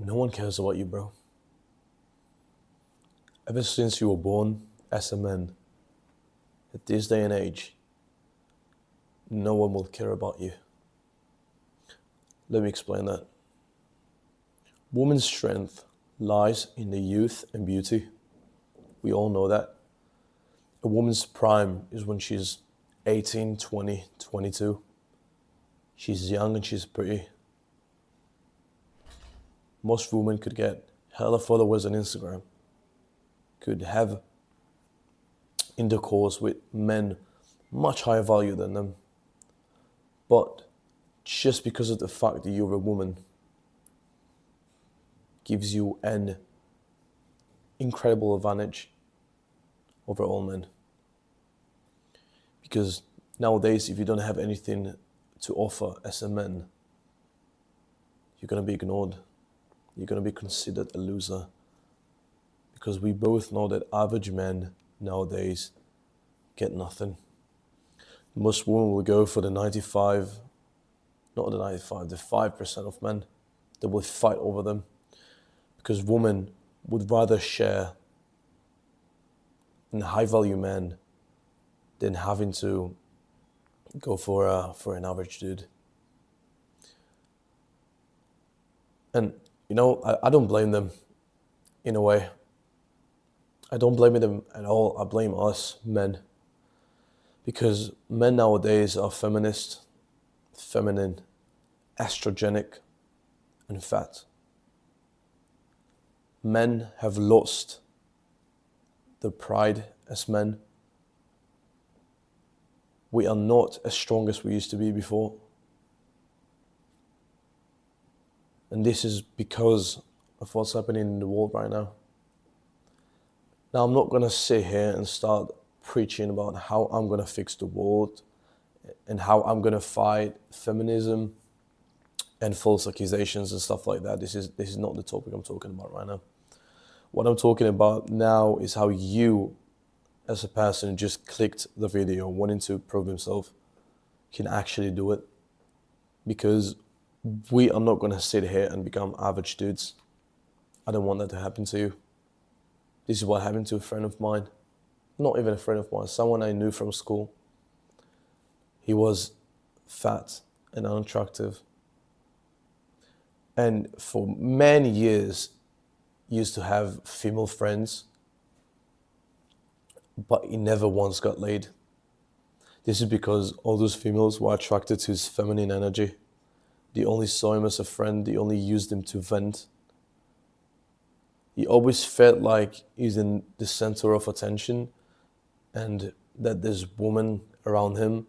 No one cares about you, bro. Ever since you were born as a man, at this day and age, no one will care about you. Let me explain that. Woman's strength lies in the youth and beauty. We all know that. A woman's prime is when she's 18, 20, 22. She's young and she's pretty. Most women could get hella followers on Instagram, could have intercourse with men much higher value than them. But just because of the fact that you're a woman gives you an incredible advantage over all men. Because nowadays, if you don't have anything to offer as a man, you're going to be ignored. You're going to be considered a loser. Because we both know that average men nowadays get nothing. Most women will go for the 95, not the 95, the 5% of men that will fight over them. Because women would rather share a high-value man than having to go for an average dude. And, I don't blame them in a way. I don't blame them at all. I blame us, men. Because men nowadays are feminist, feminine, estrogenic, and fat. Men have lost their pride as men. We are not as strong as we used to be before. And this is because of what's happening in the world right now. Now, I'm not going to sit here and start preaching about how I'm going to fix the world and how I'm going to fight feminism and false accusations and stuff like that. This is not the topic I'm talking about right now. What I'm talking about now is how you, as a person who just clicked the video wanting to prove himself, can actually do it. Because we are not going to sit here and become average dudes. I don't want that to happen to you. This is what happened to a friend of mine. Not even a friend of mine, someone I knew from school. He was fat and unattractive. And for many years, used to have female friends, but he never once got laid. This is because all those females were attracted to his feminine energy. They only saw him as a friend. They only used him to vent. He always felt like he's in the center of attention and that there's women around him,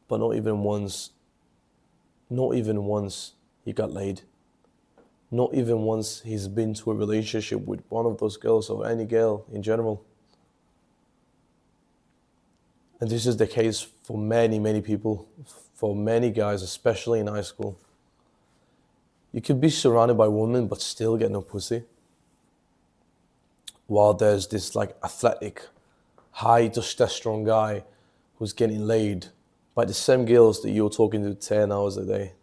but not even once he got laid. Not even once he's been to a relationship with one of those girls or any girl in general. And this is the case for many, many people, for many guys, especially in high school. You could be surrounded by women but still get no pussy. While there's this athletic, high testosterone guy who's getting laid by the same girls that you're talking to 10 hours a day,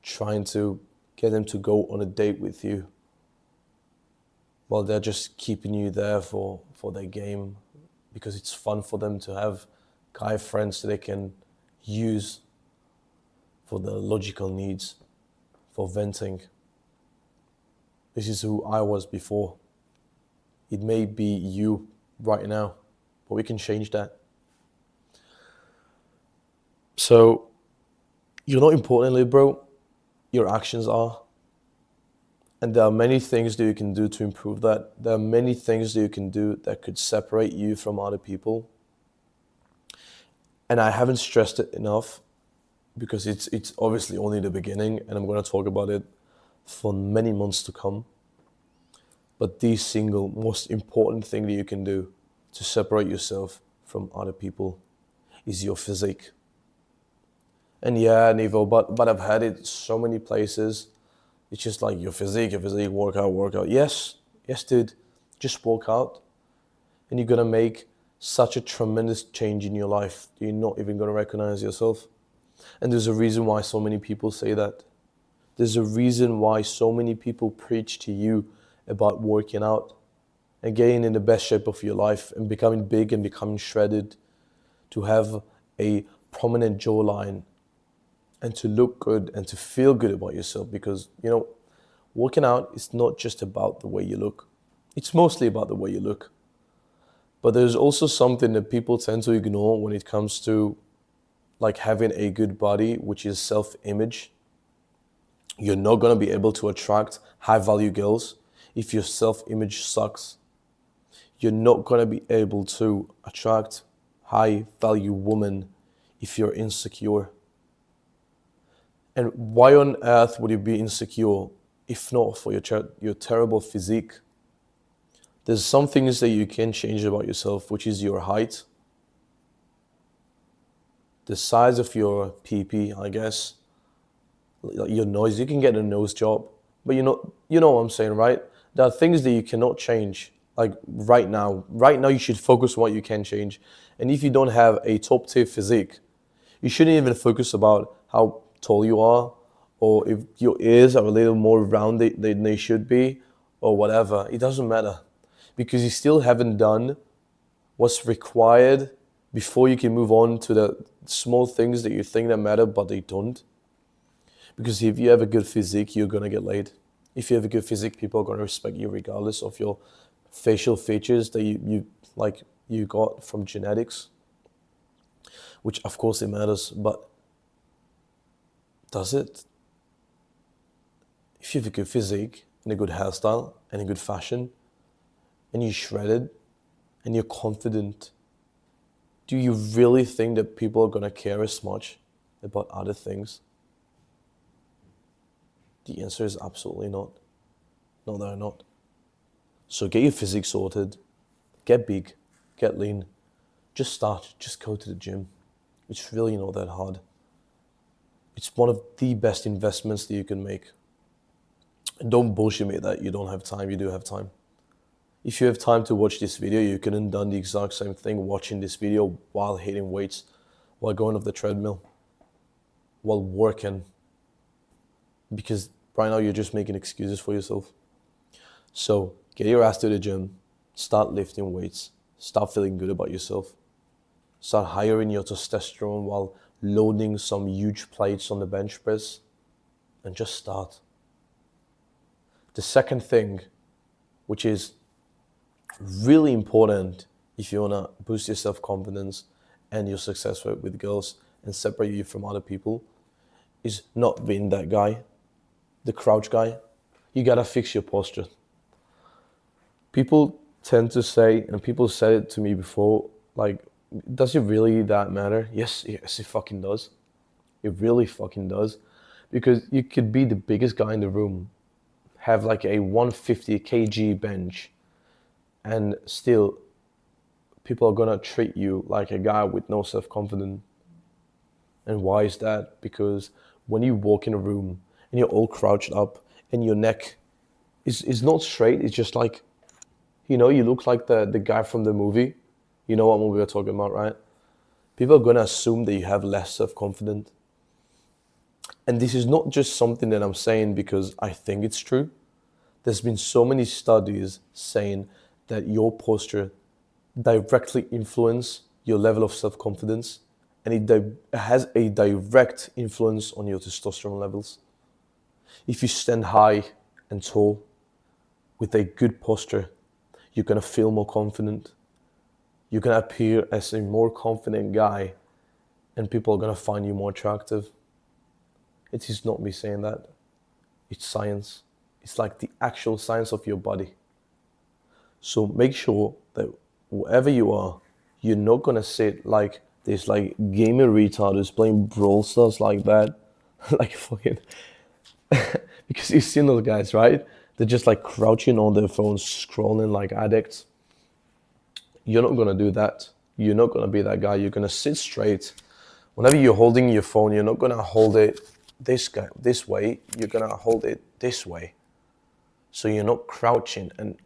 trying to get them to go on a date with you while they're just keeping you there for their game because it's fun for them to have guy friends that they can use for their logical needs, for venting. This is who I was before. It may be you right now, but we can change that. So, you're not importantly, bro. Your actions are. And there are many things that you can do to improve that. There are many things that you can do that could separate you from other people. And I haven't stressed it enough because it's obviously only the beginning and I'm going to talk about it for many months to come. But the single most important thing that you can do to separate yourself from other people is your physique. And yeah, Nivo, but I've had it so many places. It's just like your physique, work out. Yes, dude, just work out. And you're going to make such a tremendous change in your life. You're not even going to recognize yourself. And there's a reason why so many people say that. There's a reason why so many people preach to you about working out and getting in the best shape of your life and becoming big and becoming shredded, to have a prominent jawline and to look good and to feel good about yourself. Because, working out is not just about the way you look. It's mostly about the way you look. But there's also something that people tend to ignore when it comes to like having a good body, which is self-image. You're not going to be able to attract high-value girls if your self-image sucks. You're not going to be able to attract high-value women if you're insecure. And why on earth would you be insecure if not for your terrible physique? There's some things that you can change about yourself, which is your height, the size of your PP, I guess, your nose. You can get a nose job, but you know what I'm saying, right? There are things that you cannot change. Like right now you should focus on what you can change. And if you don't have a top tier physique, you shouldn't even focus about how tall you are, or if your ears are a little more rounded than they should be, or whatever. It doesn't matter, because you still haven't done what's required before you can move on to the small things that you think that matter, but they don't. Because if you have a good physique, you're gonna get laid. If you have a good physique, people are gonna respect you regardless of your facial features that you got from genetics, which of course it matters, but does it? If you have a good physique and a good hairstyle and a good fashion and you're shredded and you're confident, do you really think that people are gonna care as much about other things? The answer is absolutely not. No, they're not. So get your physique sorted, get big, get lean, just go to the gym. It's really not that hard. It's one of the best investments that you can make. And don't bullshit me that you don't have time. You do have time. If you have time to watch this video, you could have done the exact same thing watching this video while hitting weights, while going off the treadmill, while working. Because right now you're just making excuses for yourself. So get your ass to the gym, start lifting weights, start feeling good about yourself. Start hiring your testosterone while loading some huge plates on the bench press, and just start. The second thing, which is really important if you want to boost your self-confidence and your success rate with girls and separate you from other people, is not being that guy, the crouch guy. You gotta fix your posture. People tend to say, and people said it to me before, like, does it really that matter? Yes, it fucking does. It really fucking does. Because you could be the biggest guy in the room, have like a 150 kg bench, and still people are gonna treat you like a guy with no self-confidence. And why is that? Because when you walk in a room and you're all crouched up and your neck is not straight, it's just like, you look like the guy from the movie. You know what movie we're talking about, right? People are gonna assume that you have less self-confidence. And this is not just something that I'm saying because I think it's true. There's been so many studies saying that your posture directly influences your level of self-confidence, and it has a direct influence on your testosterone levels. If you stand high and tall with a good posture, you're gonna feel more confident. You're gonna appear as a more confident guy, and people are gonna find you more attractive. It is not me saying that. It's science. It's like the actual science of your body. So make sure that wherever you are, you're not gonna sit like this like gamer retard who's playing Brawl Stars like that. Like fucking because you've seen those guys, right? They're just like crouching on their phones, scrolling like addicts. You're not gonna do that. You're not gonna be that guy. You're gonna sit straight. Whenever you're holding your phone, you're not gonna hold it this way. You're gonna hold it this way. So you're not crouching and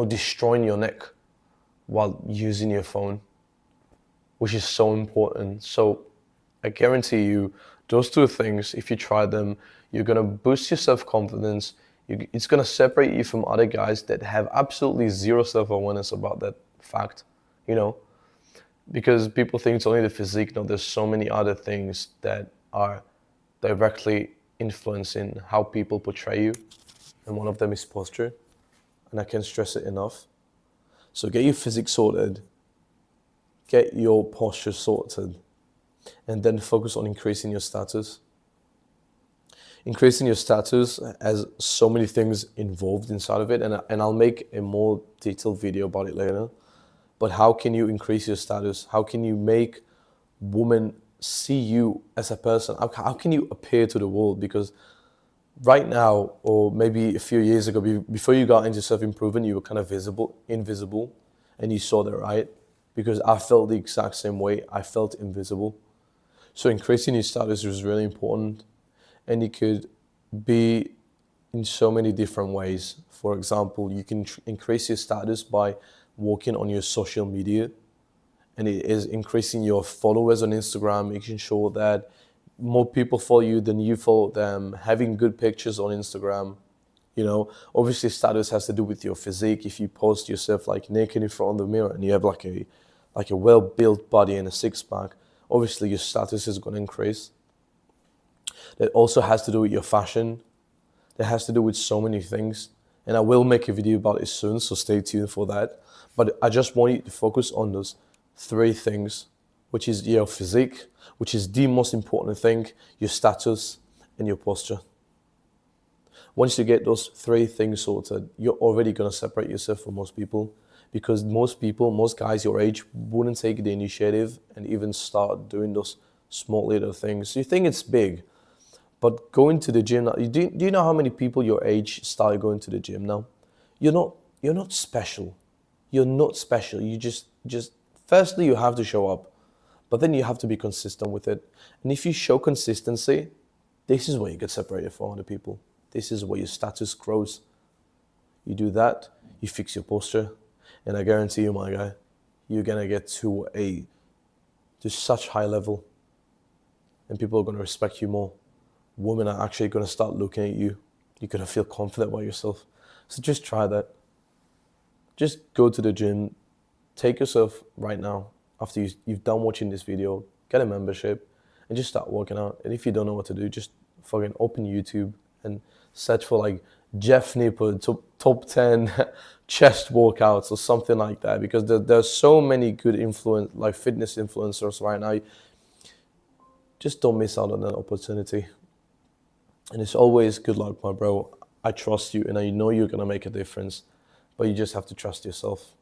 destroying your neck while using your phone, which is so important. So I guarantee you, those two things, if you try them, You're gonna boost your self-confidence. It's gonna separate you from other guys that have absolutely zero self-awareness about that fact, you know, because people think it's only the physique. No, there's so many other things that are directly influencing how people portray you, and one of them is posture, and I can't stress it enough. So get your physique sorted, get your posture sorted, and then focus on increasing your status. Increasing your status has so many things involved inside of it, and I'll make a more detailed video about it later. But how can you increase your status? How can you make women see you as a person? How can you appear to the world? Because right now, or maybe a few years ago, before you got into self-improvement, you were kind of invisible, and you saw that, right? Because I felt the exact same way. I felt invisible. So increasing your status is really important, and it could be in so many different ways. For example, you can increase your status by working on your social media, and it is increasing your followers on Instagram, making sure that more people follow you than you follow them, having good pictures on Instagram. You know, obviously status has to do with your physique. If you post yourself like naked in front of the mirror and you have like a well-built body and a six-pack, obviously your status is going to increase. That also has to do with your fashion. That has to do with so many things. And I will make a video about it soon, so stay tuned for that. But I just want you to focus on those 3 things, which is your physique, which is the most important thing, your status, and your posture. Once you get those 3 things sorted, you're already going to separate yourself from most people, because most people, most guys your age, wouldn't take the initiative and even start doing those small little things. You think it's big, but going to the gym, do you know how many people your age started going to the gym now? You're not special. You're not special. You just firstly, you have to show up, but then you have to be consistent with it. And if you show consistency, this is where you get separated from other people. This is where your status grows. You do that, you fix your posture, and I guarantee you, my guy, you're gonna get to such high level, and people are gonna respect you more. Women are actually gonna start looking at you. You're gonna feel confident about yourself. So just try that. Just go to the gym. Take yourself right now, after you've done watching this video, get a membership, and just start working out. And if you don't know what to do, just fucking open YouTube and search for like Jeff Nippard top 10 chest workouts or something like that, because there's so many good fitness influencers right now. Just don't miss out on that opportunity. And it's always good luck, my bro. I trust you, and I know you're gonna make a difference, but you just have to trust yourself.